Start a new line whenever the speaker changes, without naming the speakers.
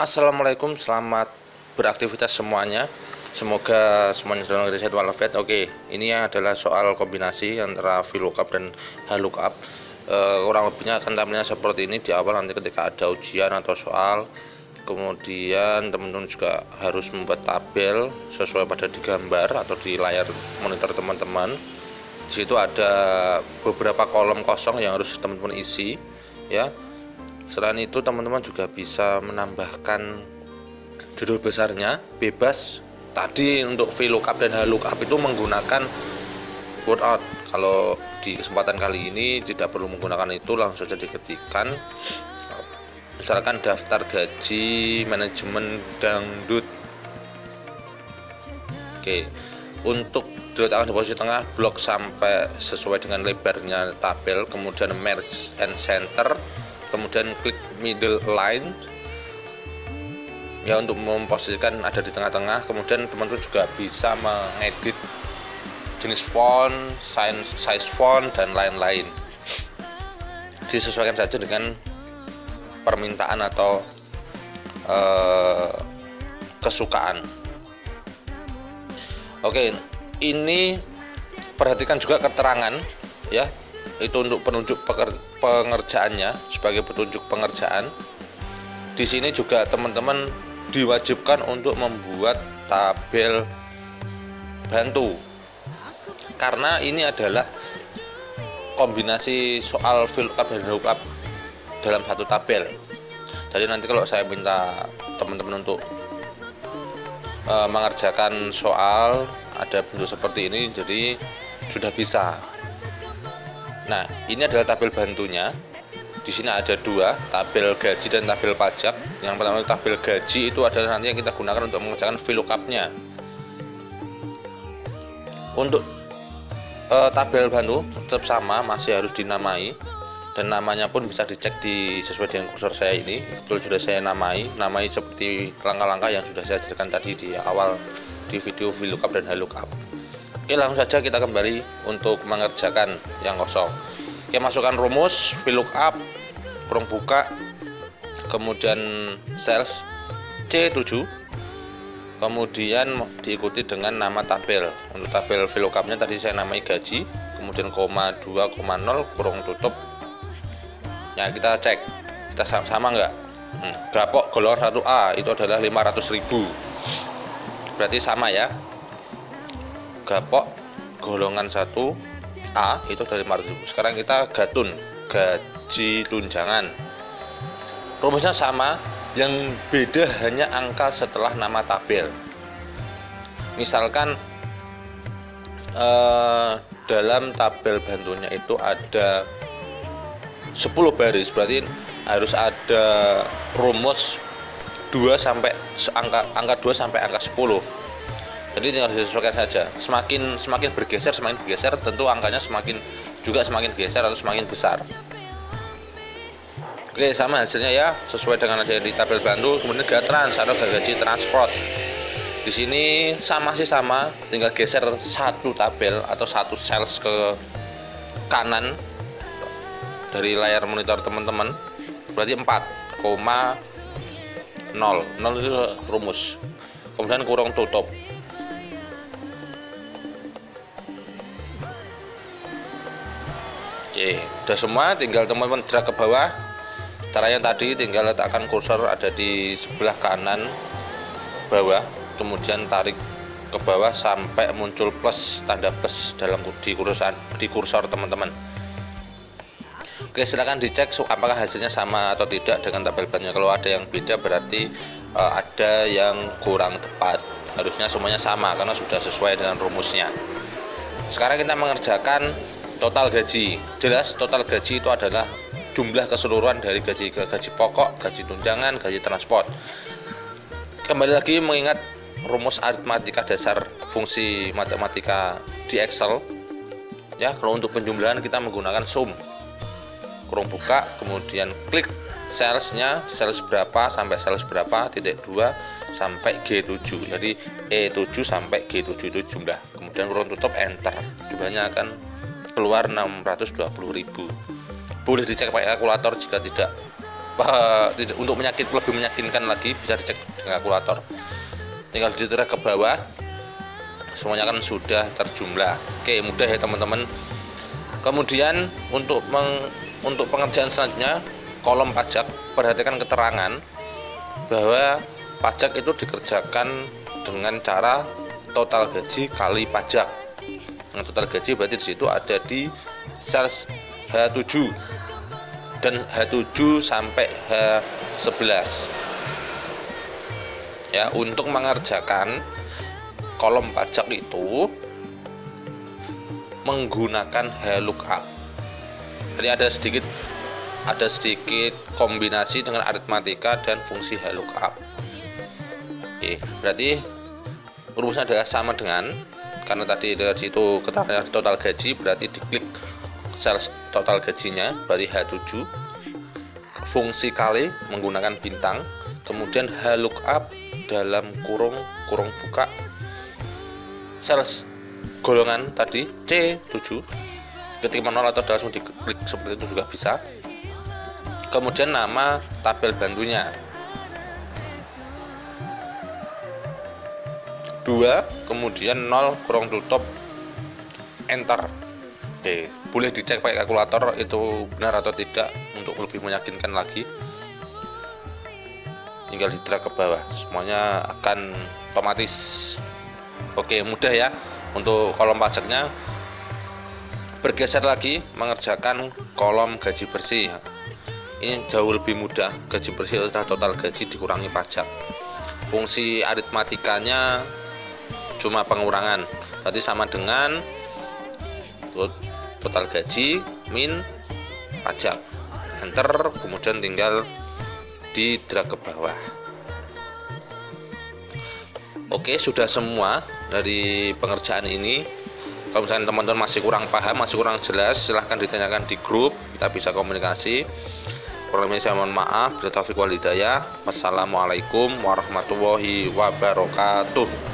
Assalamualaikum, selamat beraktivitas semuanya. Semoga semuanya dalam kondisi sehat walafiat. Oke, ini adalah soal kombinasi antara VLOOKUP dan HLOOKUP. Kurang lebihnya akan tampilnya seperti ini di awal, nanti ketika ada ujian atau soal. Kemudian teman-teman juga harus membuat tabel sesuai pada di gambar atau di layar monitor teman-teman. Di situ ada beberapa kolom kosong yang harus teman-teman isi, ya. Selain itu teman-teman juga bisa menambahkan judul besarnya bebas. Tadi untuk VLOOKUP dan HLOOKUP itu menggunakan word out. Kalau di kesempatan kali ini tidak perlu menggunakan itu, langsung saja diketikkan misalkan daftar gaji manajemen dangdut. Oke, untuk diletakkan di posisi tengah blok sampai sesuai dengan lebarnya tabel, kemudian merge and center, kemudian klik middle line ya untuk memposisikan ada di tengah-tengah. Kemudian teman-teman juga bisa mengedit jenis font, size font dan lain-lain, disesuaikan saja dengan permintaan atau kesukaan. Oke, ini perhatikan juga keterangan ya, itu untuk penunjuk pengerjaannya sebagai petunjuk pengerjaan. Di sini juga teman-teman diwajibkan untuk membuat tabel bantu, karena ini adalah kombinasi soal VLOOKUP dan HLOOKUP dalam satu tabel. Jadi nanti kalau saya minta teman-teman untuk mengerjakan soal ada bentuk seperti ini, jadi sudah bisa. Nah, ini adalah tabel bantunya. Di sini ada dua, tabel gaji dan tabel pajak. Yang pertama tabel gaji itu adalah nanti yang kita gunakan untuk mengerjakan VLOOKUP-nya. Untuk tabel bantu tetap sama, masih harus dinamai, dan namanya pun bisa dicek sesuai dengan kursor saya ini. Betul, sudah saya namai seperti langkah-langkah yang sudah saya ajarkan tadi di awal di video VLOOKUP dan HLOOKUP. Oke, langsung saja kita kembali untuk mengerjakan yang kosong. Oke, masukkan rumus VLOOKUP, kurung buka, kemudian cells C7, kemudian diikuti dengan nama tabel. Untuk tabel VLOOKUP-nya tadi saya namai gaji, kemudian koma 2,0 kurung tutup. Ya, kita cek kita sama enggak. Gapok golongan 1A itu adalah 500.000, berarti sama ya. Gapok golongan 1A itu dari 500.000. Sekarang kita gatun gaji tunjangan, rumusnya sama, yang beda hanya angka setelah nama tabel. Misalkan dalam tabel bantunya itu ada 10 baris, berarti harus ada rumus 2 sampai angka 2 sampai angka 10. Jadi tinggal disesuaikan saja. Semakin bergeser tentu angkanya semakin geser atau semakin besar. Oke, sama hasilnya ya, sesuai dengan ada di tabel bantu. Kemudian gatrans atau gaji transport. Di sini sama, tinggal geser satu tabel atau satu cells ke kanan dari layar monitor teman-teman, berarti 4,0 itu rumus. Kemudian kurung tutup. Oke, udah semua, tinggal teman-teman drag ke bawah. Caranya tadi tinggal letakkan kursor ada di sebelah kanan bawah, kemudian tarik ke bawah sampai muncul plus, tanda plus di kursor teman-teman. Oke, silakan dicek apakah hasilnya sama atau tidak dengan tabel bantunya. Kalau ada yang beda berarti ada yang kurang tepat. Harusnya semuanya sama karena sudah sesuai dengan rumusnya. Sekarang kita mengerjakan total gaji. Jelas total gaji itu adalah jumlah keseluruhan dari gaji pokok, gaji tunjangan, gaji transport. Kembali lagi mengingat rumus aritmatika dasar fungsi matematika di Excel. Ya, kalau untuk penjumlahan kita menggunakan sum. Kurung buka, kemudian klik cellsnya, cells berapa sampai cells berapa, titik 2 sampai G7. Jadi E7 sampai G7 itu jumlah. Kemudian kurung tutup, enter. Jumlahnya akan keluar 620.000. Boleh dicek pakai kalkulator jika tidak untuk lebih meyakinkan lagi bisa dicek dengan kalkulator. Tinggal ditarik ke bawah, semuanya kan sudah terjumlah. Oke, mudah ya teman-teman. Kemudian untuk pengerjaan selanjutnya, kolom pajak, perhatikan keterangan bahwa pajak itu dikerjakan dengan cara total gaji kali pajak. Nah, total gaji berarti di situ ada di sales H7 dan H7 sampai H11. Ya, untuk mengerjakan kolom pajak itu menggunakan VLOOKUP. Jadi ada sedikit kombinasi dengan aritmatika dan fungsi VLOOKUP. Oke, berarti rumusnya adalah sama dengan, karena tadi dari situ keterangannya total gaji, berarti diklik sales total gajinya, berarti H7, fungsi kali menggunakan bintang, kemudian VLOOKUP dalam kurung buka sales golongan tadi C7, ketika manual atau langsung diklik seperti itu juga bisa. Kemudian nama tabel bantunya 2, kemudian 0 kurung tutup enter. Oke, boleh dicek pakai kalkulator itu benar atau tidak untuk lebih meyakinkan lagi. Tinggal di-drag ke bawah, semuanya akan otomatis. Oke, mudah ya. Untuk kolom pajaknya, bergeser lagi mengerjakan kolom gaji bersih. Ini jauh lebih mudah. Gaji bersih adalah total gaji dikurangi pajak. Fungsi aritmatikanya cuma pengurangan, berarti sama dengan total gaji min pajak. Enter, kemudian tinggal di drag ke bawah. Oke, sudah semua dari pengerjaan ini. Kalau misalnya teman-teman masih kurang paham, masih kurang jelas, silahkan ditanyakan di grup, kita bisa komunikasi. Kurang lebihnya saya mohon maaf. Bila taufiq wal hidayah. Wassalamualaikum warahmatullahi wabarakatuh.